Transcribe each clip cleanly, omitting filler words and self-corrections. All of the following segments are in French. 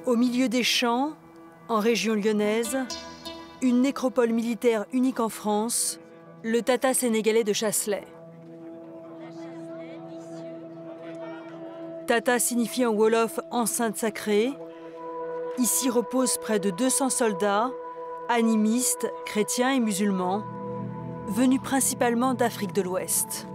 Au milieu des champs, en région lyonnaise, une nécropole militaire unique en France, le Tata sénégalais de Chasselet. Tata signifie en wolof « enceinte sacrée ». Ici reposent près de 200 soldats, animistes, chrétiens et musulmans, venus principalement d'Afrique de l'Ouest.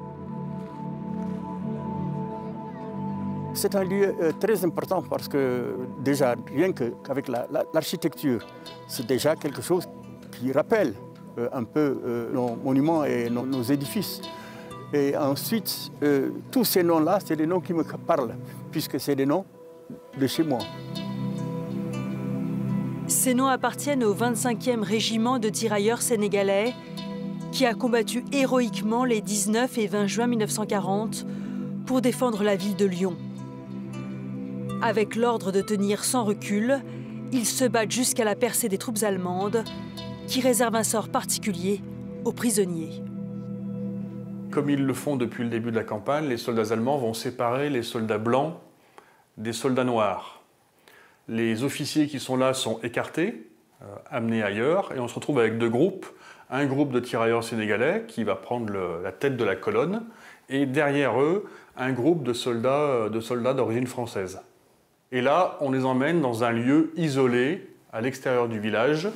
C'est un lieu très important parce que déjà, rien qu'avec l'architecture, c'est déjà quelque chose qui rappelle un peu nos monuments et nos édifices. Et ensuite, tous ces noms-là, c'est des noms qui me parlent, puisque c'est des noms de chez moi. Ces noms appartiennent au 25e régiment de tirailleurs sénégalais qui a combattu héroïquement les 19 et 20 juin 1940 pour défendre la ville de Lyon. Avec l'ordre de tenir sans recul, ils se battent jusqu'à la percée des troupes allemandes qui réservent un sort particulier aux prisonniers. Comme ils le font depuis le début de la campagne, les soldats allemands vont séparer les soldats blancs des soldats noirs. Les officiers qui sont là sont écartés, amenés ailleurs, et on se retrouve avec deux groupes. Un groupe de tirailleurs sénégalais qui va prendre la tête de la colonne, et derrière eux, un groupe de soldats d'origine française. Et là, on les emmène dans un lieu isolé, à l'extérieur du village,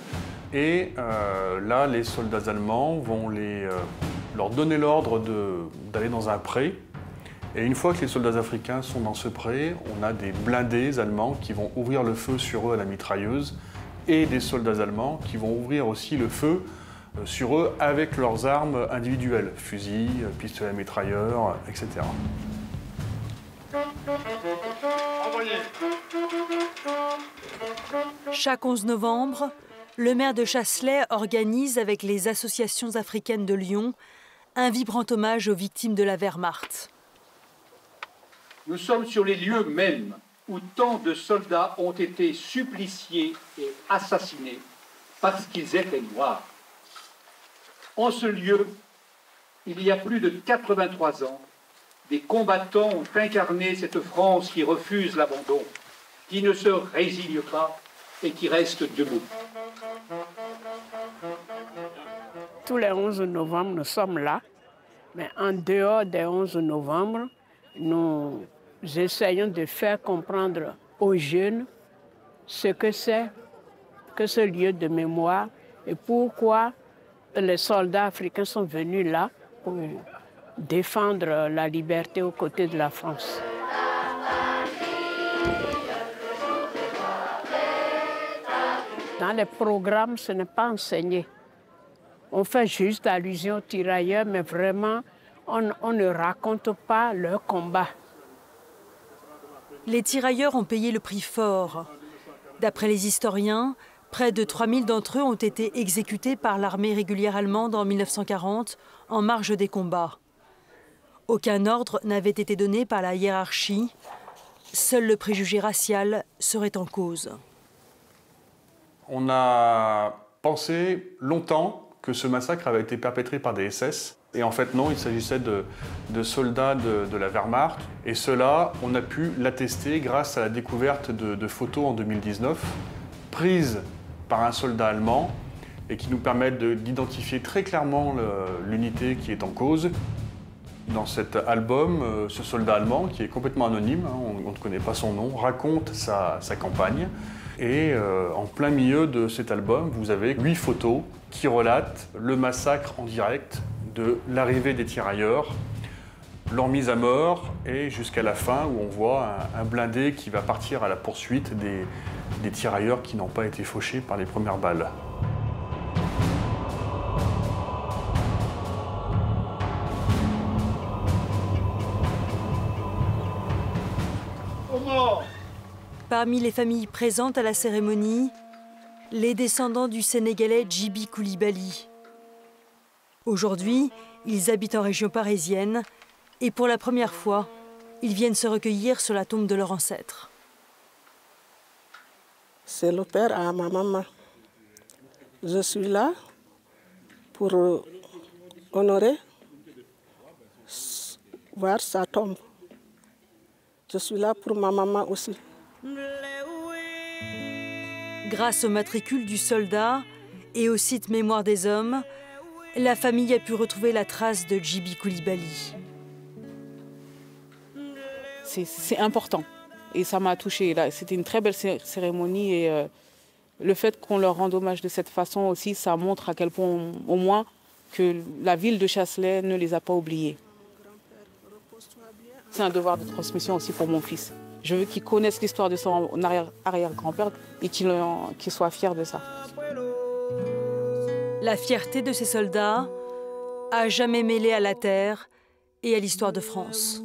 et là, les soldats allemands vont leur donner l'ordre d'aller dans un pré. Et une fois que les soldats africains sont dans ce pré, on a des blindés allemands qui vont ouvrir le feu sur eux à la mitrailleuse, et des soldats allemands qui vont ouvrir aussi le feu sur eux avec leurs armes individuelles, fusils, pistolets mitrailleurs, etc. Chaque 11 novembre, le maire de Chasselet organise avec les associations africaines de Lyon un vibrant hommage aux victimes de la Wehrmacht. Nous sommes sur les lieux mêmes où tant de soldats ont été suppliciés et assassinés parce qu'ils étaient noirs. En ce lieu, il y a plus de 83 ans, des combattants ont incarné cette France qui refuse l'abandon, qui ne se résigne pas et qui reste debout. Tous les 11 novembre, nous sommes là, mais en dehors des 11 novembre, nous essayons de faire comprendre aux jeunes ce que c'est que ce lieu de mémoire et pourquoi les soldats africains sont venus là pour défendre la liberté aux côtés de la France. Dans les programmes, ce n'est pas enseigné. On fait juste allusion aux tirailleurs, mais vraiment, on ne raconte pas leur combat. Les tirailleurs ont payé le prix fort. D'après les historiens, près de 3000 d'entre eux ont été exécutés par l'armée régulière allemande en 1940 en marge des combats. Aucun ordre n'avait été donné par la hiérarchie. Seul le préjugé racial serait en cause. On a pensé longtemps que ce massacre avait été perpétré par des SS. Et en fait, non, il s'agissait de soldats de la Wehrmacht. Et cela, on a pu l'attester grâce à la découverte de photos en 2019, prises par un soldat allemand, et qui nous permettent d'identifier très clairement l'unité qui est en cause. Dans cet album, ce soldat allemand, qui est complètement anonyme, on ne connaît pas son nom, raconte sa campagne. Et en plein milieu de cet album, vous avez 8 photos qui relatent le massacre en direct de l'arrivée des tirailleurs, leur mise à mort et jusqu'à la fin où on voit un blindé qui va partir à la poursuite des tirailleurs qui n'ont pas été fauchés par les premières balles. Parmi les familles présentes à la cérémonie, les descendants du Sénégalais Djibi Koulibaly. Aujourd'hui, ils habitent en région parisienne et pour la première fois, ils viennent se recueillir sur la tombe de leur ancêtre. C'est le père à ma maman. Je suis là pour honorer, voir sa tombe. Je suis là pour ma maman aussi. Grâce au matricule du soldat et au site Mémoire des hommes, la famille a pu retrouver la trace de Djiby Coulibaly. C'est important et ça m'a touchée. C'était une très belle cérémonie et le fait qu'on leur rende hommage de cette façon aussi, ça montre à quel point, au moins, que la ville de Chasselet ne les a pas oubliés. C'est un devoir de transmission aussi pour mon fils. Je veux qu'il connaisse l'histoire de son arrière-grand-père et qu'il soit fier de ça. La fierté de ces soldats, à jamais mêlée à la terre et à l'histoire de France.